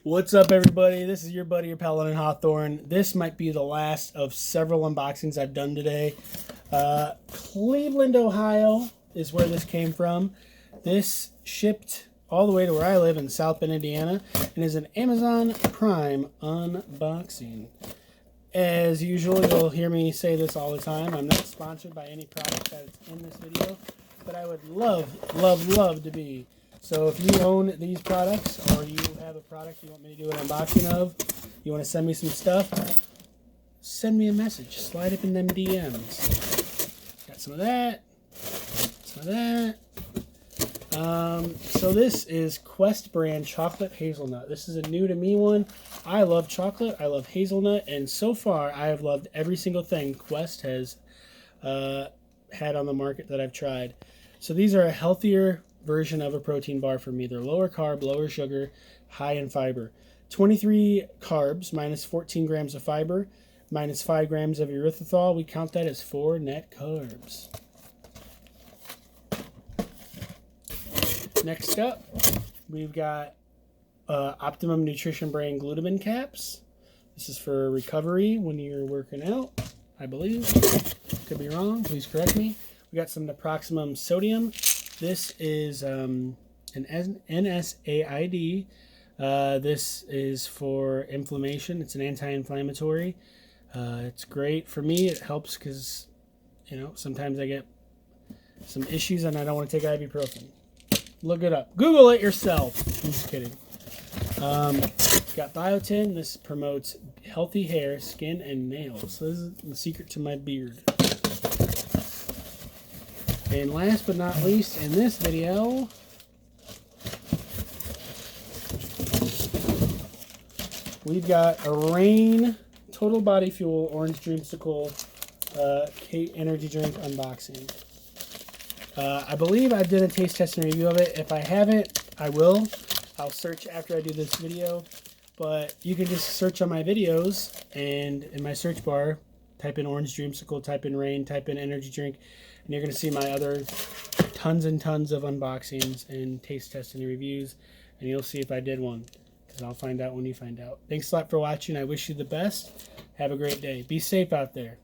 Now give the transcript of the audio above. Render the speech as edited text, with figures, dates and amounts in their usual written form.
What's up, everybody? This is your buddy, your pal, and Hawthorne. This might be the last of several unboxings I've done today. Cleveland, Ohio is where this came from. This shipped all the way to where I live in South Bend, Indiana, and is an Amazon Prime unboxing. As usual, you'll hear me say this all the time. I'm not sponsored by any product that's in this video, but I would love to be. So if you own these products, or you have a product you want me to do an unboxing of, you want to send me some stuff, send me a message. Slide up in them DMs. Got some of that. Some of that. So this is Quest brand chocolate hazelnut. This is a new to me one. I love chocolate. I love hazelnut. And so far, I have loved every single thing Quest has had on the market that I've tried. So these are a healthier version of a protein bar for me. They're lower carb, lower sugar, high in fiber. 23 carbs minus 14 grams of fiber minus 5 grams of erythritol. We count that as 4 net carbs. Next up, we've got Optimum Nutrition brand Glutamine caps. This is for recovery when you're working out, I believe. Could be wrong. Please correct me. We got some Naproxen sodium. This is an NSAID. This is for inflammation. It's an anti-inflammatory. It's great for me. It helps because, you know, sometimes I get some issues and I don't want to take ibuprofen. Look it up. Google it yourself. I'm just kidding. Got biotin. This promotes healthy hair, skin, and nails. So this is the secret to my beard. And last but not least, in this video, we've got a Rain Total Body Fuel Orange Dreamsicle energy drink unboxing. I believe I did a taste test and review of it. If I haven't, I will. I'll search after I do this video. But you can just search on my videos, and in my search bar, type in Orange Dreamsicle, type in Rain, type in energy drink, and you're going to see my other tons and tons of unboxings and taste testing and reviews, and you'll see if I did one, because I'll find out when you find out. Thanks a lot for watching. I wish you the best. Have a great day. Be safe out there.